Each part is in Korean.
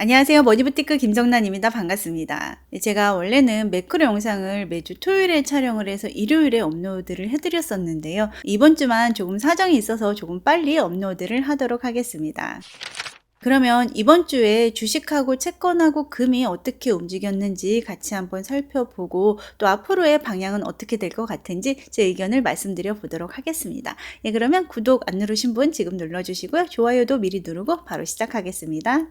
안녕하세요. 머니부티크 김정란입니다. 반갑습니다. 제가 원래는 매크로 영상을 매주 토요일에 촬영을 해서 일요일에 업로드를 해드렸었는데요. 이번 주만 조금 사정이 있어서 조금 빨리 업로드를 하도록 하겠습니다. 그러면 이번 주에 주식하고 채권하고 금이 어떻게 움직였는지 같이 한번 살펴보고 또 앞으로의 방향은 어떻게 될 것 같은지 제 의견을 말씀드려 보도록 하겠습니다. 그러면 구독 안 누르신 분 지금 눌러주시고요. 좋아요도 미리 누르고 바로 시작하겠습니다.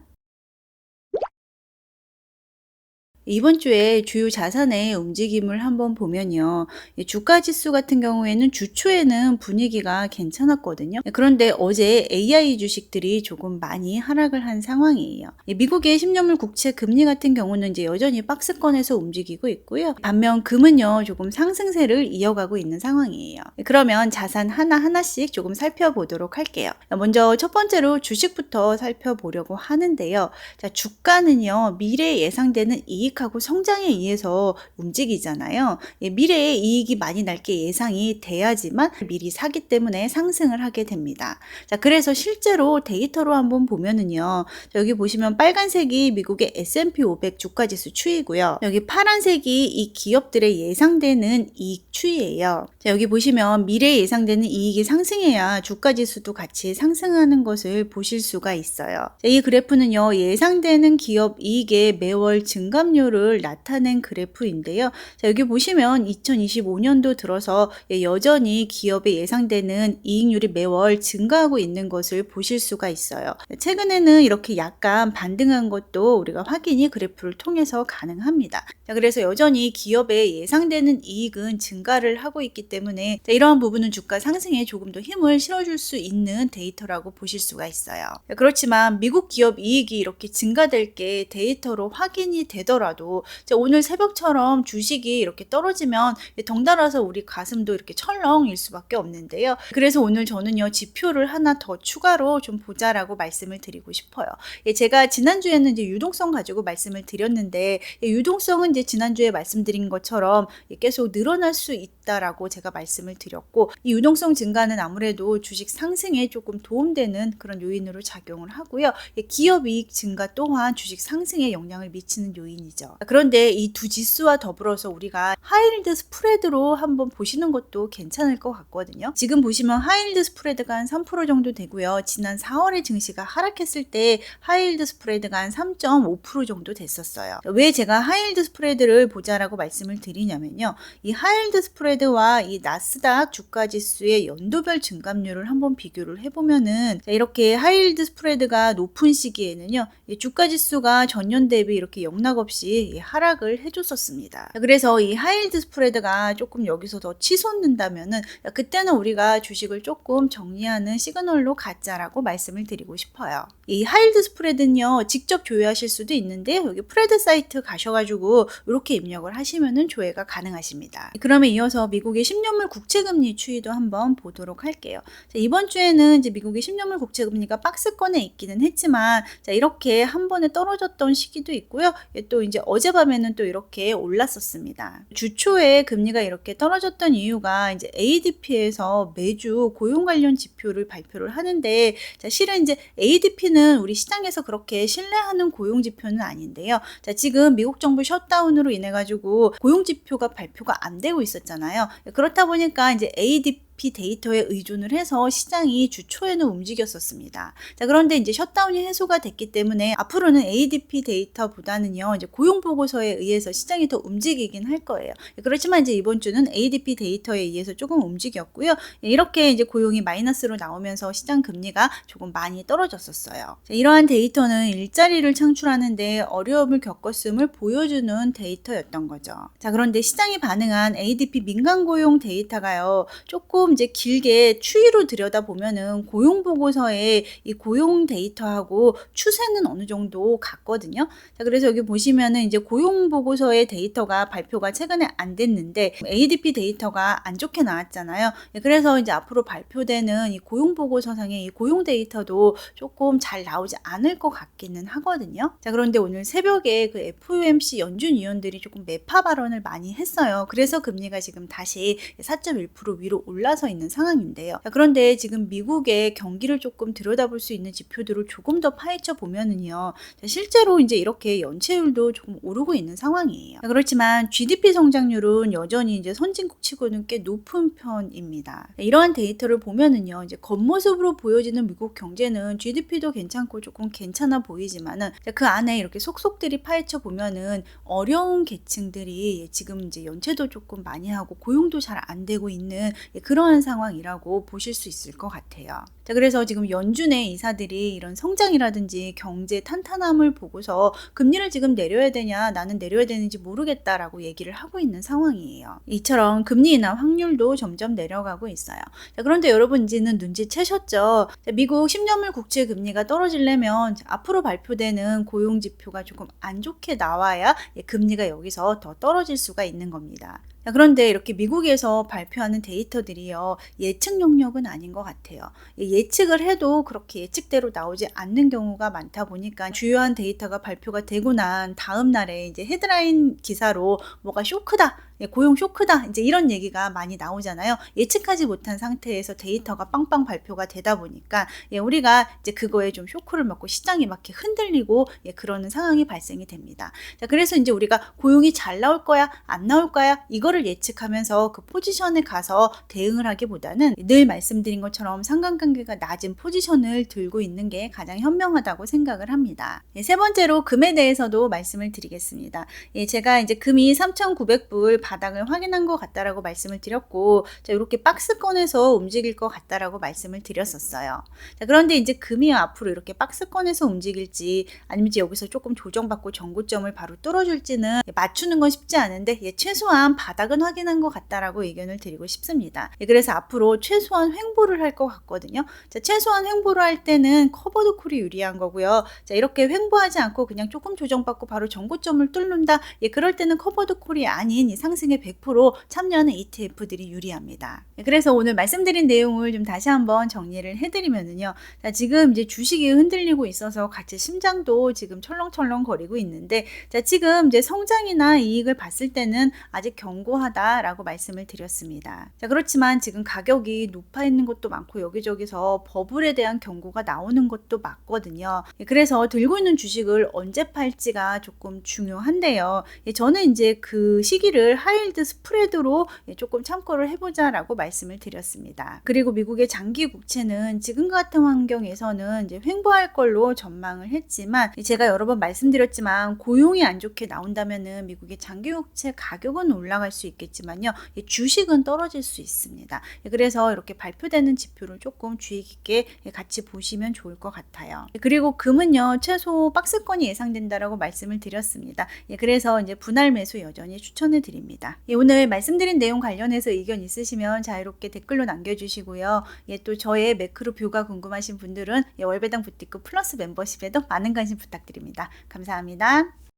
이번 주에 주요 자산의 움직임을 한번 보면요. 주가 지수 같은 경우에는 주초에는 분위기가 괜찮았거든요. 그런데 어제 AI 주식들이 조금 많이 하락을 한 상황이에요. 미국의 10년물 국채 금리 같은 경우는 이제 여전히 박스권에서 움직이고 있고요. 반면 금은요, 조금 상승세를 이어가고 있는 상황이에요. 그러면 자산 하나하나씩 조금 살펴보도록 할게요. 먼저 첫 번째로 주식부터 살펴보려고 하는데요. 자, 주가는요, 미래에 예상되는 이익 하고 성장에 의해서 움직이잖아요. 미래에 이익이 많이 날 게 예상이 돼야지만 미리 사기 때문에 상승을 하게 됩니다. 자, 그래서 실제로 데이터로 한번 보면은요. 여기 보시면 빨간색이 미국의 S&P 500 주가지수 추이고요. 여기 파란색이 이 기업들의 예상되는 이익 추이예요. 자, 여기 보시면 미래에 예상되는 이익이 상승해야 주가지수도 같이 상승하는 것을 보실 수가 있어요. 자, 이 그래프는요. 예상되는 기업 이익의 매월 증감률을 나타낸 그래프인데요. 자, 여기 보시면 2025년도 들어서 여전히 기업의 예상되는 이익률이 매월 증가하고 있는 것을 보실 수가 있어요. 최근에는 이렇게 약간 반등한 것도 우리가 확인이 그래프를 통해서 가능합니다. 자, 그래서 여전히 기업의 예상되는 이익은 증가를 하고 있기 때문에 이러한 부분은 주가 상승에 조금 더 힘을 실어줄 수 있는 데이터라고 보실 수가 있어요. 그렇지만 미국 기업 이익이 이렇게 증가될 게 데이터로 확인이 되더라도 오늘 새벽처럼 주식이 이렇게 떨어지면 덩달아서 우리 가슴도 이렇게 철렁일 수밖에 없는데요. 그래서 오늘 저는요, 지표를 하나 더 추가로 좀 보자라고 말씀을 드리고 싶어요. 제가 지난주에는 이제 유동성 가지고 말씀을 드렸는데, 유동성은 이제 지난주에 말씀드린 것처럼 계속 늘어날 수 있다라고 제가 말씀을 드렸고, 이 유동성 증가는 아무래도 주식 상승에 조금 도움되는 그런 요인으로 작용을 하고요. 기업 이익 증가 또한 주식 상승에 영향을 미치는 요인이죠. 그런데 이 두 지수와 더불어서 우리가 하이힐드 스프레드로 한번 보시는 것도 괜찮을 것 같거든요. 지금 보시면 하이힐드 스프레드가 한 3% 정도 되고요. 지난 4월에 증시가 하락했을 때 하이힐드 스프레드가 한 3.5% 정도 됐었어요. 왜 제가 하이힐드 스프레드를 보자라고 말씀을 드리냐면요. 이 하이힐드 스프레드와 이 나스닥 주가 지수의 연도별 증감률을 한번 비교를 해보면은, 이렇게 하이힐드 스프레드가 높은 시기에는요, 주가 지수가 전년 대비 이렇게 영락 없이 하락을 해줬었습니다. 그래서 이 하이힐드 스프레드가 조금 여기서 더 치솟는다면은 그때는 우리가 주식을 조금 정리하는 시그널로 갖자라고 말씀을 드리고 싶어요. 이 하이힐드 스프레드는요, 직접 조회하실 수도 있는데 여기 프레드 사이트 가셔가지고 이렇게 입력을 하시면은 조회가 가능하십니다. 그러면 이어서 미국의 10년물 국채금리 추이도 한번 보도록 할게요. 자, 이번 주에는 이제 미국의 10년물 국채금리가 박스권에 있기는 했지만, 자, 이렇게 한 번에 떨어졌던 시기도 있고요. 또 이제 어젯밤에는 또 이렇게 올랐었습니다. 주초에 금리가 이렇게 떨어졌던 이유가 이제 ADP에서 매주 고용 관련 지표를 발표를 하는데, 자, 실은 이제 ADP는 우리 시장에서 그렇게 신뢰하는 고용 지표는 아닌데요. 자, 지금 미국 정부 셧다운으로 인해 가지고 고용 지표가 발표가 안 되고 있었잖아요. 그렇다 보니까 이제 ADP 데이터에 의존을 해서 시장이 주초에는 움직였었습니다. 자, 그런데 이제 셧다운이 해소가 됐기 때문에 앞으로는 ADP 데이터보다는요, 이제 고용 보고서에 의해서 시장이 더 움직이긴 할 거예요. 그렇지만 이제 이번 주는 ADP 데이터에 의해서 조금 움직였고요. 이렇게 이제 고용이 마이너스로 나오면서 시장 금리가 조금 많이 떨어졌었어요. 자, 이러한 데이터는 일자리를 창출하는데 어려움을 겪었음을 보여주는 데이터였던 거죠. 자, 그런데 시장이 반응한 ADP 민간 고용 데이터가요, 조금 이제 길게 추이로 들여다보면은 고용 보고서의 이 고용 데이터하고 추세는 어느 정도 같거든요. 자, 그래서 여기 보시면은 이제 고용 보고서의 데이터가 발표가 최근에 안 됐는데 ADP 데이터가 안 좋게 나왔잖아요. 그래서 이제 앞으로 발표되는 이 고용 보고서상의 이 고용 데이터도 조금 잘 나오지 않을 것 같기는 하거든요. 자, 그런데 오늘 새벽에 그 FOMC 연준 위원들이 조금 매파 발언을 많이 했어요. 그래서 금리가 지금 다시 4.1% 위로 올라서 올라서 있는 상황인데요. 그런데 지금 미국의 경기를 조금 들여다볼 수 있는 지표들을 조금 더 파헤쳐 보면은요. 실제로 이제 이렇게 연체율도 조금 오르고 있는 상황이에요. 그렇지만 GDP 성장률은 여전히 이제 선진국 치고는 꽤 높은 편입니다. 이러한 데이터를 보면은요. 이제 겉모습으로 보여지는 미국 경제는 GDP도 괜찮고 조금 괜찮아 보이지만은 그 안에 이렇게 속속들이 파헤쳐 보면은 어려운 계층들이 지금 이제 연체도 조금 많이 하고 고용도 잘 안 되고 있는 그러한 상황이라고 보실 수 있을 것 같아요. 자, 그래서 지금 연준의 이사들이 이런 성장이라든지 경제 탄탄함을 보고서 금리를 지금 내려야 되냐, 나는 내려야 되는지 모르겠다라고 얘기를 하고 있는 상황이에요. 이처럼 금리 인하 확률도 점점 내려가고 있어요. 자, 그런데 여러분 이제는 눈치채셨죠? 자, 미국 10년물 국채 금리가 떨어지려면 앞으로 발표되는 고용 지표가 조금 안 좋게 나와야 금리가 여기서 더 떨어질 수가 있는 겁니다. 자, 그런데 이렇게 미국에서 발표하는 데이터들이요, 예측 영역은 아닌 것 같아요. 예측을 해도 그렇게 예측대로 나오지 않는 경우가 많다 보니까 주요한 데이터가 발표가 되고 난 다음 날에 이제 헤드라인 기사로 뭐가 쇼크다, 고용 쇼크다, 이제 이런 얘기가 많이 나오잖아요. 예측하지 못한 상태에서 데이터가 빵빵 발표가 되다 보니까 우리가 이제 그거에 좀 쇼크를 먹고 시장이 막 이렇게 흔들리고 그러는 상황이 발생이 됩니다. 자, 그래서 이제 우리가 고용이 잘 나올 거야, 안 나올 거야, 이거를 예측하면서 그 포지션에 가서 대응을 하기보다는 늘 말씀드린 것처럼 상관관계가 낮은 포지션을 들고 있는 게 가장 현명하다고 생각을 합니다. 세 번째로 금에 대해서도 말씀을 드리겠습니다. 제가 이제 금이 3,900불 바닥을 확인한 것 같다라고 말씀을 드렸고, 자, 이렇게 박스권에서 움직일 것 같다라고 말씀을 드렸었어요. 자, 그런데 이제 금이 앞으로 이렇게 박스권에서 움직일지 아니면 이제 여기서 조금 조정받고 전고점을 바로 뚫어줄지는 맞추는 건 쉽지 않은데 최소한 바닥은 확인한 것 같다라고 의견을 드리고 싶습니다. 그래서 앞으로 최소한 횡보를 할 것 같거든요. 자, 최소한 횡보를 할 때는 커버드 콜이 유리한 거고요. 자, 이렇게 횡보하지 않고 그냥 조금 조정받고 바로 전고점을 뚫는다. 그럴 때는 커버드 콜이 아닌 이 상승의 100% 참여하는 ETF들이 유리합니다. 그래서 오늘 말씀드린 내용을 좀 다시 한번 정리를 해드리면은요. 자, 지금 이제 주식이 흔들리고 있어서 같이 심장도 지금 철렁철렁 거리고 있는데, 자, 지금 이제 성장이나 이익을 봤을 때는 아직 견고하다라고 말씀을 드렸습니다. 자, 그렇지만 지금 가격이 높아 있는 것도 많고 여기저기서 버블에 대한 경고가 나오는 것도 맞거든요. 그래서 들고 있는 주식을 언제 팔지가 조금 중요한데요. 저는 이제 그 시기를 하이힐드 스프레드로 조금 참고를 해보자라고 말씀을 드렸습니다. 그리고 미국의 장기 국채는 지금 같은 환경에서는 이제 횡보할 걸로 전망을 했지만, 제가 여러 번 말씀드렸지만 고용이 안 좋게 나온다면은 미국의 장기 국채 가격은 올라갈 수 있겠지만요, 주식은 떨어질 수 있습니다. 그래서 이렇게 발표되는 지표를 조금 주의 깊게 같이 보시면 좋을 것 같아요. 그리고 금은요, 최소 박스권이 예상된다라고 말씀을 드렸습니다. 그래서 이제 분할 매수 여전히 추천해 드립니다. 오늘 말씀드린 내용 관련해서 의견 있으시면 자유롭게 댓글로 남겨주시고요. 또 저의 매크로 뷰가 궁금하신 분들은 월배당 부티크 플러스 멤버십에도 많은 관심 부탁드립니다. 감사합니다.